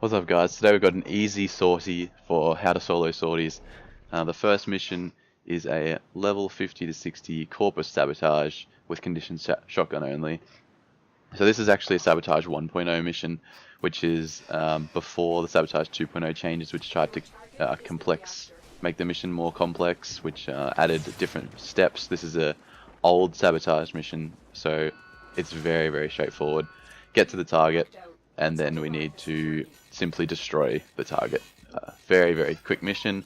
What's up, guys? Today we've got an easy sortie for how to solo sorties. The first mission is a level 50 to 60 corpus sabotage with conditioned shotgun only. So this is actually a sabotage 1.0 mission, which is before the sabotage 2.0 changes, which tried to make the mission more complex, which added different steps. This is a old sabotage mission, so it's very, very straightforward. Get to the target, and then we need to simply destroy the target. Very, very quick mission.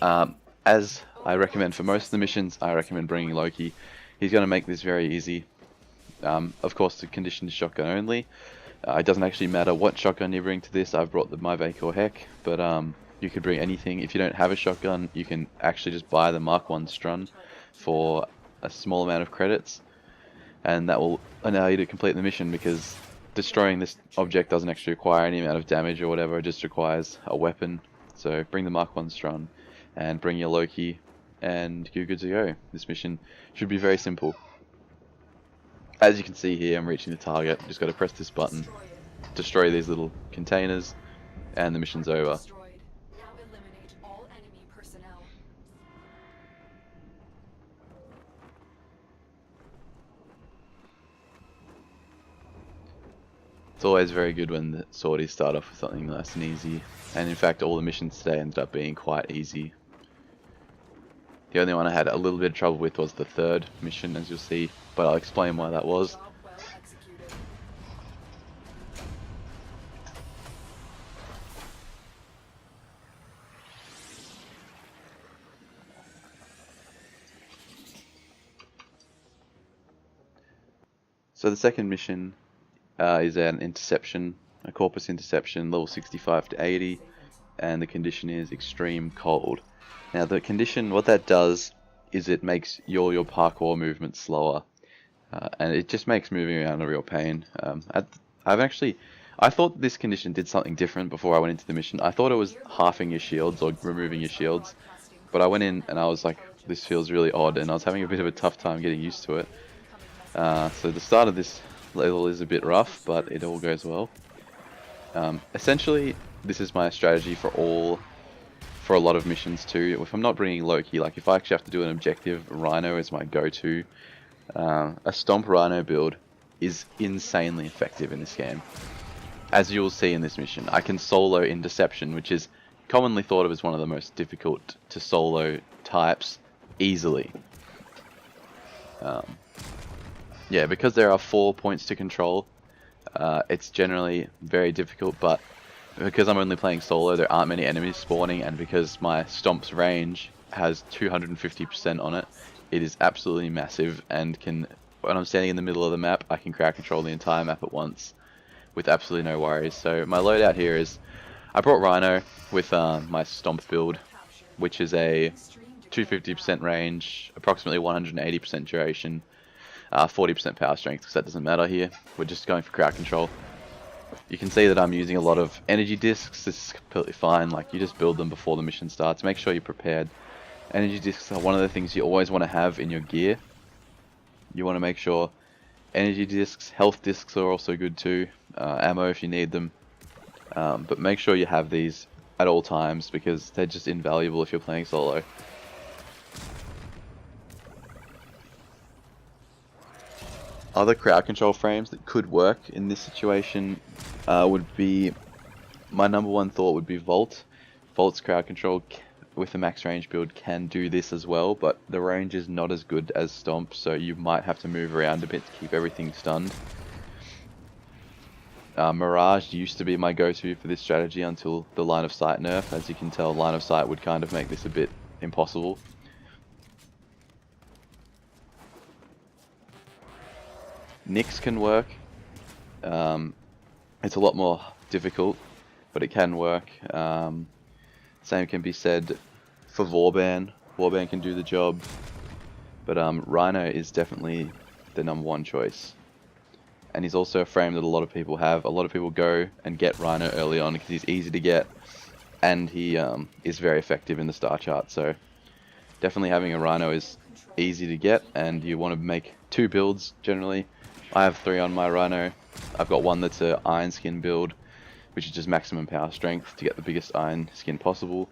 As I recommend for most of the missions, I recommend bringing Loki. He's going to make this very easy. Of course, the condition is shotgun only. It doesn't actually matter what shotgun you bring to this. I've brought the Myvake or Heck, but you could bring anything. If you don't have a shotgun, you can actually just buy the Mark 1 Strun for a small amount of credits, and that will allow you to complete the mission, because destroying this object doesn't actually require any amount of damage or whatever. It just requires a weapon. So bring the Mark 1 Strun and bring your Loki, and you're good to go. This mission should be very simple. As you can see here, I'm reaching the target. Just got to press this button, destroy these little containers, and the mission's over. It's always very good when the sorties start off with something nice and easy, and in fact all the missions today ended up being quite easy. The only one I had a little bit of trouble with was the third mission, as you'll see, but I'll explain why that was. So the second mission is an interception, a corpus interception, level 65 to 80, and the condition is extreme cold. Now the condition, what that does is it makes your parkour movement slower, and it just makes moving around a real pain. I thought this condition did something different before I went into the mission. I thought it was halving your shields or removing your shields, but I went in and I was like, this feels really odd, and I was having a bit of a tough time getting used to it. So the start of this level is a bit rough, but it all goes well. Essentially, this is my strategy for a lot of missions too. If I'm not bringing Loki, like if I actually have to do an objective, Rhino is my go-to. A Stomp Rhino build is insanely effective in this game. As you'll see in this mission, I can solo Interception, which is commonly thought of as one of the most difficult to solo types, easily. Yeah, because there are 4 points to control, it's generally very difficult, but because I'm only playing solo, there aren't many enemies spawning, and because my Stomp's range has 250% on it, it is absolutely massive, and when I'm standing in the middle of the map, I can crowd control the entire map at once with absolutely no worries. So my loadout here is, I brought Rhino with my Stomp build, which is a 250% range, approximately 180% duration, 40% power strength, because that doesn't matter here. We're just going for crowd control. You can see that I'm using a lot of energy discs. This is completely fine. Like, you just build them before the mission starts. Make sure you're prepared. Energy discs are one of the things you always want to have in your gear. You want to make sure energy discs, health discs are also good too. Ammo if you need them. But make sure you have these at all times, because they're just invaluable if you're playing solo. Other crowd control frames that could work in this situation would be, my number one thought would be Volt. Volt's crowd control with a max range build can do this as well, but the range is not as good as Stomp, so you might have to move around a bit to keep everything stunned. Mirage used to be my go-to for this strategy until the line of sight nerf. As you can tell, line of sight would kind of make this a bit impossible. Nyx can work. It's a lot more difficult, but it can work. Same can be said for Vauban. Vauban can do the job, but Rhino is definitely the number one choice. And he's also a frame that a lot of people have. A lot of people go and get Rhino early on because he's easy to get, and he is very effective in the star chart. So definitely having a Rhino is easy to get, and you want to make 2 builds generally. I have 3 on my Rhino. I've got one that's a Iron Skin build, which is just maximum power strength to get the biggest iron skin possible.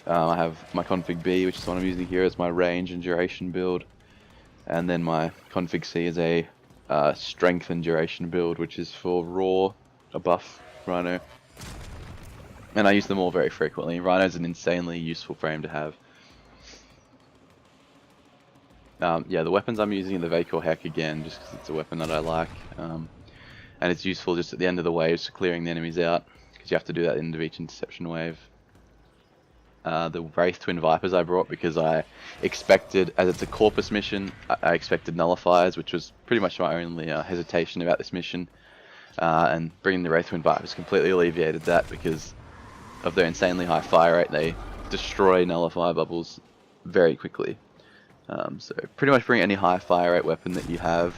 I have my config B, which is what I'm using here as my range and duration build, and then my config C is a strength and duration build, which is for raw, a buff rhino. And I use them all very frequently. Rhino's an insanely useful frame to have. Yeah, the weapons I'm using are the Vacor Heck again, just because it's a weapon that I like. And it's useful just at the end of the waves for clearing the enemies out, because you have to do that at the end of each interception wave. The Wraith Twin Vipers I brought because I expected, as it's a Corpus mission, I expected nullifiers, which was pretty much my only hesitation about this mission. And bringing the Wraith Twin Vipers completely alleviated that because of their insanely high fire rate. They destroy nullifier bubbles very quickly. So pretty much bring any high fire rate weapon that you have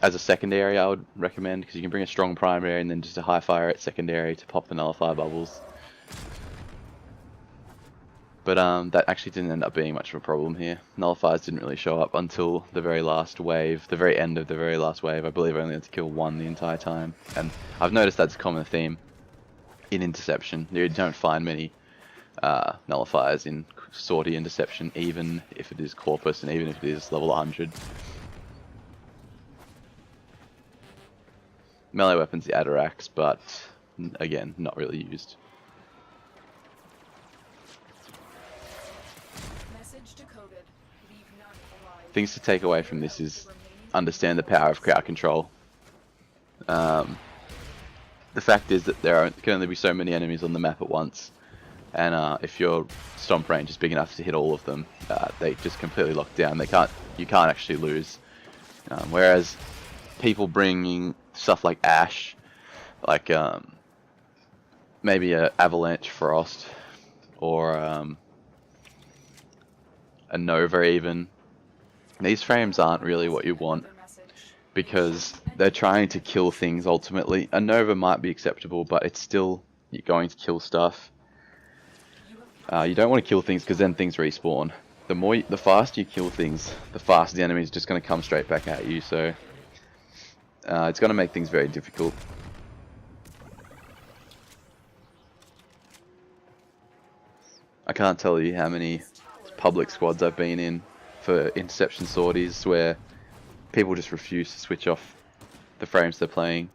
as a secondary, I would recommend, because you can bring a strong primary and then just a high fire rate secondary to pop the nullifier bubbles. But that actually didn't end up being much of a problem here. Nullifiers didn't really show up until the very last wave, the very end of the very last wave. I believe I only had to kill one the entire time. And I've noticed that's a common theme in Interception. You don't find many nullifiers in Sortie Interception, even if it is Corpus and even if it is level 100. Melee weapons, the Atarax, but again, not really used. Things to take away from this is understand the power of crowd control. The fact is that there can only be so many enemies on the map at once, and if your stomp range is big enough to hit all of them, they just completely lock down. You can't actually lose. Whereas people bringing stuff like Ash, like maybe a Avalanche Frost, or a Nova even. These frames aren't really what you want because they're trying to kill things ultimately. A Nova might be acceptable, but it's still, you're going to kill stuff. You don't want to kill things because then things respawn. The faster you kill things, the faster the enemy is just going to come straight back at you, so it's going to make things very difficult. I can't tell you how many public squads I've been in for interception sorties where people just refuse to switch off the frames they're playing,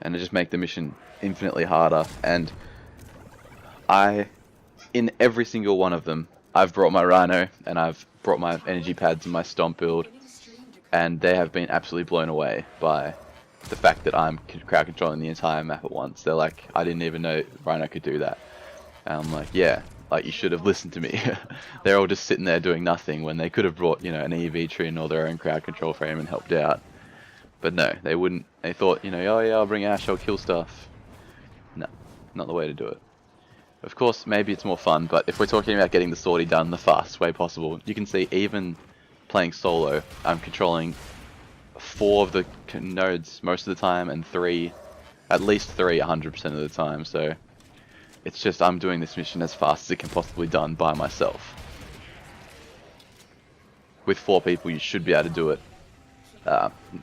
and it just make the mission infinitely harder. And in every single one of them, I've brought my Rhino and I've brought my energy pads and my stomp build, and they have been absolutely blown away by the fact that I'm crowd controlling the entire map at once. They're like, I didn't even know Rhino could do that. And I'm like, yeah, like you should have listened to me. They're all just sitting there doing nothing when they could have brought, you know, an EV Trin or their own crowd control frame and helped out. But no, they wouldn't. They thought, you know, oh yeah, I'll bring Ash, I'll kill stuff. No, not the way to do it. Of course, maybe it's more fun, but if we're talking about getting the sortie done the fastest way possible, you can see even playing solo, I'm controlling 4 of the nodes most of the time, and at least 3 100% of the time, so it's just I'm doing this mission as fast as it can possibly be done by myself. With 4 people, you should be able to do it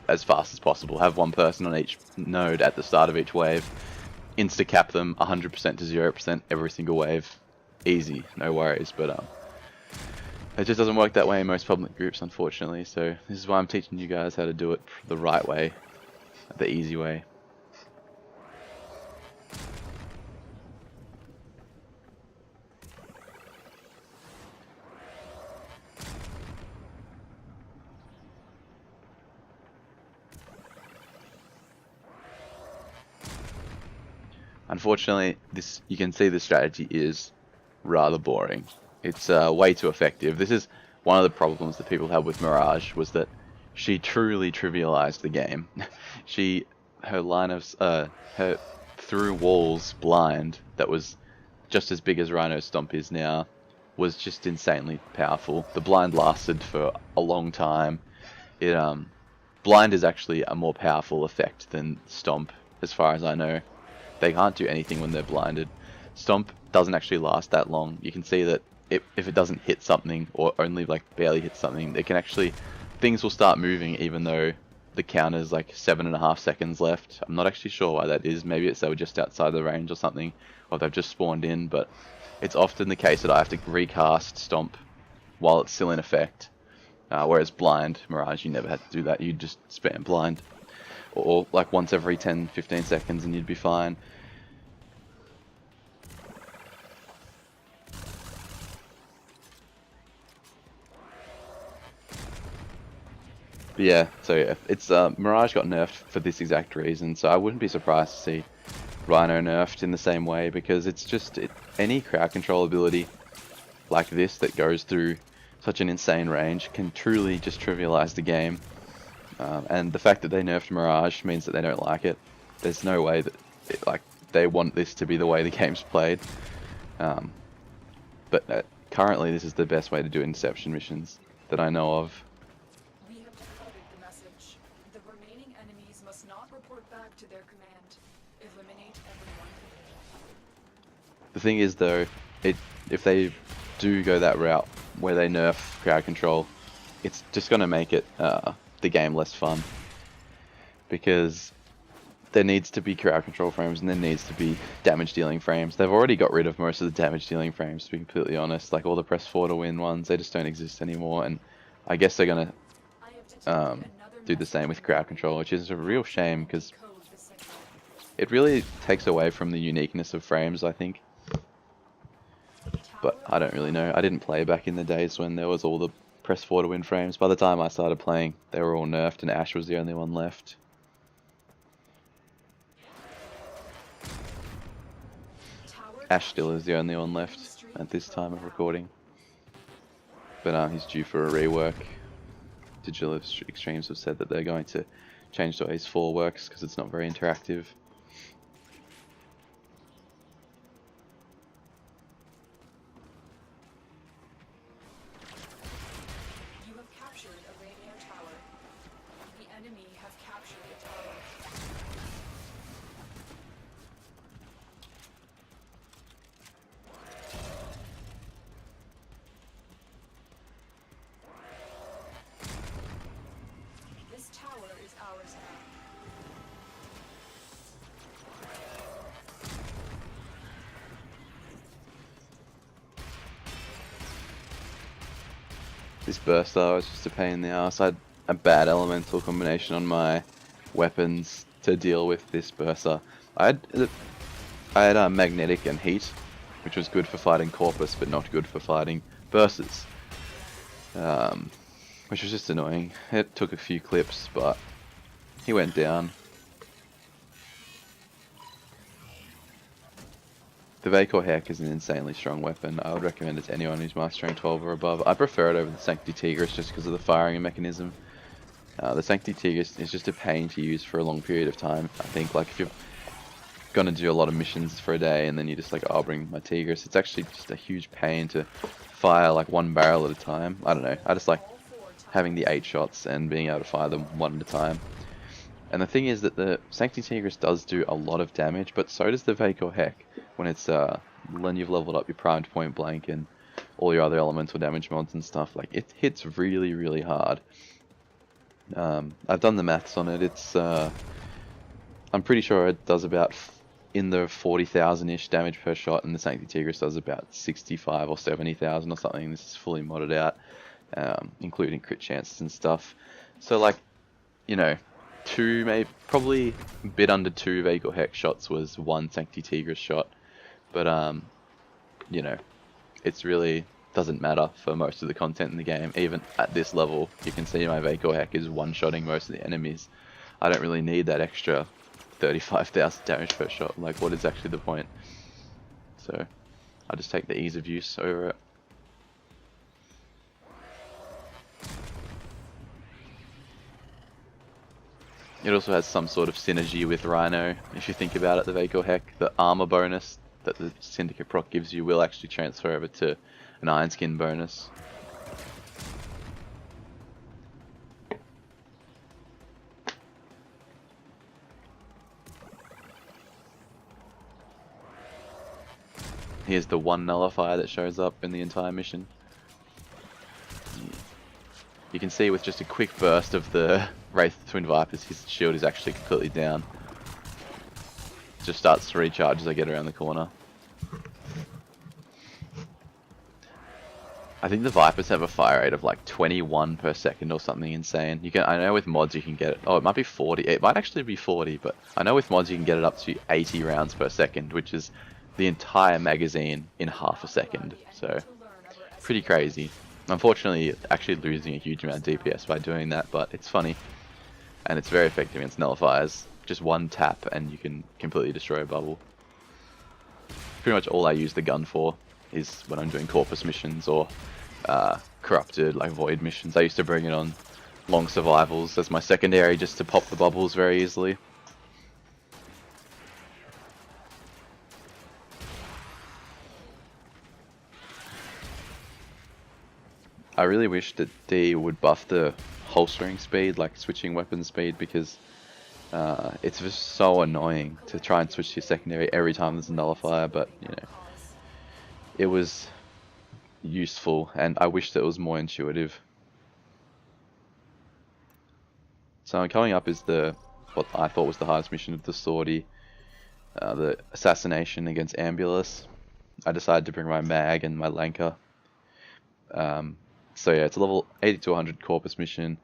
as fast as possible. Have 1 person on each node at the start of each wave. Insta-cap them 100% to 0% every single wave. Easy, no worries, but it just doesn't work that way in most public groups, unfortunately, so this is why I'm teaching you guys how to do it the right way, the easy way. Unfortunately, you can see the strategy is rather boring. It's way too effective. This is one of the problems that people had with Mirage, was that she truly trivialized the game. Her line of her through walls blind that was just as big as Rhino's stomp is now was just insanely powerful. The blind lasted for a long time. Blind is actually a more powerful effect than stomp, as far as I know. They can't do anything when they're blinded. Stomp doesn't actually last that long. You can see that if it doesn't hit something, or only like barely hit something, things will start moving even though the counter's like 7.5 seconds left. I'm not actually sure why that is. Maybe it's they were just outside the range or something, or they've just spawned in, but it's often the case that I have to recast Stomp while it's still in effect. Whereas Blind, Mirage, you never had to do that. You'd just spam Blind. Or like once every 10-15 seconds and you'd be fine. But yeah, so yeah, it's Mirage got nerfed for this exact reason, so I wouldn't be surprised to see Rhino nerfed in the same way, because it's just any crowd control ability like this that goes through such an insane range can truly just trivialize the game. And the fact that they nerfed Mirage means that they don't like it. There's no way that they want this to be the way the game's played. But currently this is the best way to do Inception missions that I know of. We have decoded the message. The remaining enemies must not report back to their command. Eliminate everyone. The thing is though, if they do go that route where they nerf crowd control, it's just going to make it the game less fun, because there needs to be crowd control frames and there needs to be damage dealing frames. They've already got rid of most of the damage dealing frames, to be completely honest. Like all the press 4 to win ones, they just don't exist anymore, and I guess they're going to do the same with crowd control, which is a real shame because it really takes away from the uniqueness of frames, I think. But I don't really know. I didn't play back in the days when there was all the press 4 to win frames. By the time I started playing, they were all nerfed and Ash was the only one left. Ash still is the only one left at this time of recording. But he's due for a rework. Digital Extremes have said that they're going to change the way his 4 works because it's not very interactive. You have captured a radio tower. The enemy have captured a tower. This tower is ours now. This burst though was just a pain in the ass. I had a bad elemental combination on my weapons to deal with this burster. I had magnetic and heat, which was good for fighting Corpus, but not good for fighting bursters. Which was just annoying. It took a few clips, but he went down. The Vacor Heck is an insanely strong weapon. I would recommend it to anyone who's mastering 12 or above. I prefer it over the Sanctity Tigris just because of the firing mechanism. The Sanctity Tigris is just a pain to use for a long period of time. I think like if you're gonna do a lot of missions for a day and then you're just like, oh, I'll bring my Tigris, it's actually just a huge pain to fire like one barrel at a time. I don't know. I just like having the 8 shots and being able to fire them one at a time. And the thing is that the Sanctity Tigris does do a lot of damage, but so does the Vacor Heck when it's when you've leveled up your primed point blank and all your other elemental damage mods and stuff. Like it hits really, really hard. I've done the maths on it. It's I'm pretty sure it does about in the 40,000-ish damage per shot, and the Sanctity Tigris does about 65 or 70,000 or something. This is fully modded out, including crit chances and stuff. So like, you know, probably a bit under 2 Vacor Heck shots was 1 Sanctity Tigris shot, but you know, it's really doesn't matter for most of the content in the game. Even at this level, you can see my Vacor Heck is one-shotting most of the enemies. I don't really need that extra 35,000 damage per shot. Like, what is actually the point? So I just take the ease of use over it. It also has some sort of synergy with Rhino. If you think about it, the Vacor Heck, the armor bonus that the Syndicate proc gives you will actually transfer over to an Iron Skin bonus. Here's the one nullifier that shows up in the entire mission. You can see with just a quick burst of the Wraith Twin Vipers, his shield is actually completely down. Just starts to recharge as I get around the corner. I think the Vipers have a fire rate of like 21 per second or something insane. I know with mods you can get it. Oh, it might be 40. It might actually be 40, but I know with mods you can get it up to 80 rounds per second, which is the entire magazine in half a second. So, pretty crazy. Unfortunately, actually losing a huge amount of DPS by doing that, but it's funny. And it's very effective against nullifiers. Just one tap and you can completely destroy a bubble. Pretty much all I use the gun for is when I'm doing Corpus missions or corrupted, like Void missions. I used to bring it on long survivals as my secondary just to pop the bubbles very easily. I really wish that D would buff the holstering speed, like switching weapon speed, because it's just so annoying to try and switch to your secondary every time there's a nullifier, but you know, it was useful and I wish that it was more intuitive. So coming up is what I thought was the hardest mission of the Sortie, the assassination against Ambulus. I decided to bring my mag and my Lanker. So yeah, it's a level 80 to 100 Corpus mission.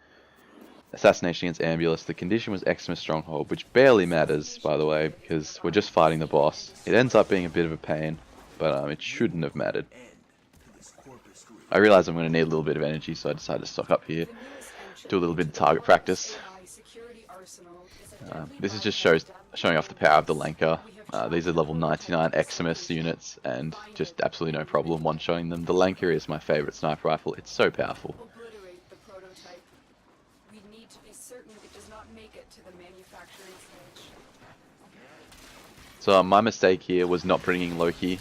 Assassination against Ambulus. The condition was Xmas Stronghold, which barely matters, by the way, because we're just fighting the boss. It ends up being a bit of a pain, but it shouldn't have mattered. I realize I'm going to need a little bit of energy, so I decided to stock up here, do a little bit of target practice. This is just showing off the power of the Lanker. These are level 99 Xmas units, and just absolutely no problem one-shotting them. The Lanker is my favorite sniper rifle. It's so powerful. So my mistake here was not bringing Loki.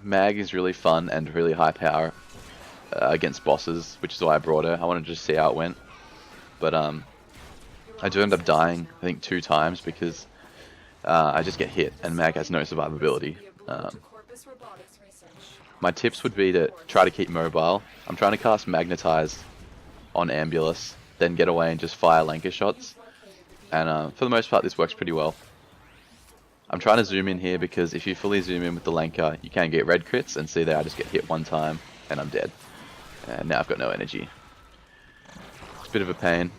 Mag is really fun and really high power against bosses, which is why I brought her. I wanted to just see how it went. But I do end up dying, I think 2 times, because I just get hit and Mag has no survivability. My tips would be to try to keep mobile. I'm trying to cast Magnetize on Ambulus, then get away and just fire Lanker shots. And for the most part this works pretty well. I'm trying to zoom in here because if you fully zoom in with the Lanker, you can get red crits, and see there I just get hit 1 time and I'm dead. And now I've got no energy. It's a bit of a pain.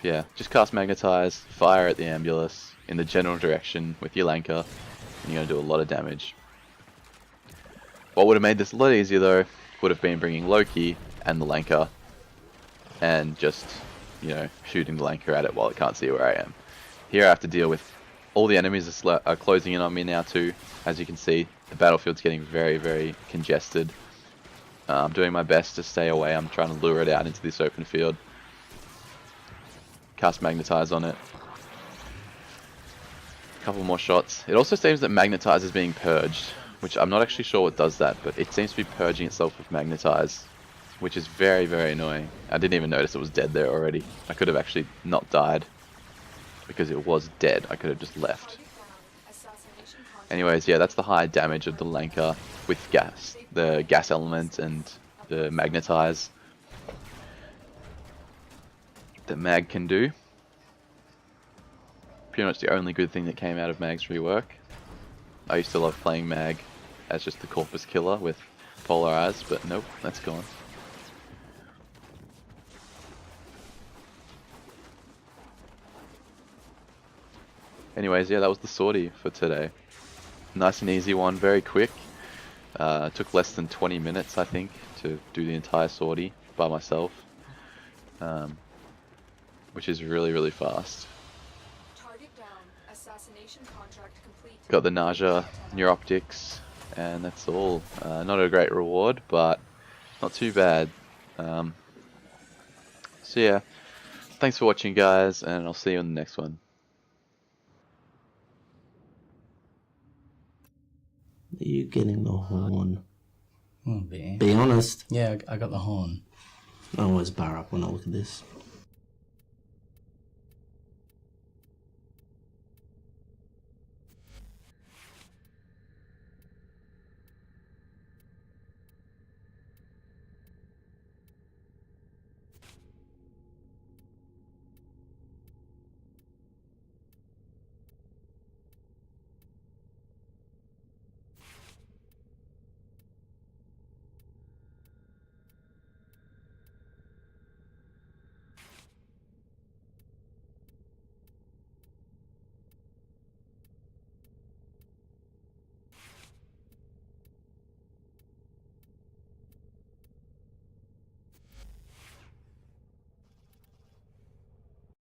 Yeah, just cast Magnetize, fire at the Ambulus in the general direction with your Lanker, and you're going to do a lot of damage. What would have made this a lot easier though, would have been bringing Loki and the Lanker, and just, you know, shooting the Lanker at it while it can't see where I am. Here I have to deal with all the enemies are closing in on me now too. As you can see, the battlefield's getting very, very congested. I'm doing my best to stay away. I'm trying to lure it out into this open field. Cast Magnetize on it. A couple more shots. It also seems that Magnetize is being purged, which I'm not actually sure what does that, but it seems to be purging itself with Magnetize, which is very, very annoying. I didn't even notice it was dead there already. I could have actually not died, because it was dead. I could have just left. Anyways, yeah, that's the high damage of the Lanker with gas. The gas element and the Magnetize that Mag can do. Pretty much the only good thing that came out of Mag's rework. I used to love playing Mag as just the Corpus killer with Polar Eyes, but nope, that's gone. Anyways, yeah, that was the Sortie for today. Nice and easy one, very quick. Took less than 20 minutes, I think, to do the entire Sortie by myself. Which is really, really fast. Target down. Assassination contract complete. Got the Nausea, Neuroptics, and that's all. Not a great reward, but not too bad. So yeah, thanks for watching guys, and I'll see you in the next one. Are you getting the horn? Oh, be Be honest. Yeah, I got the horn. I always bar up when I look at this.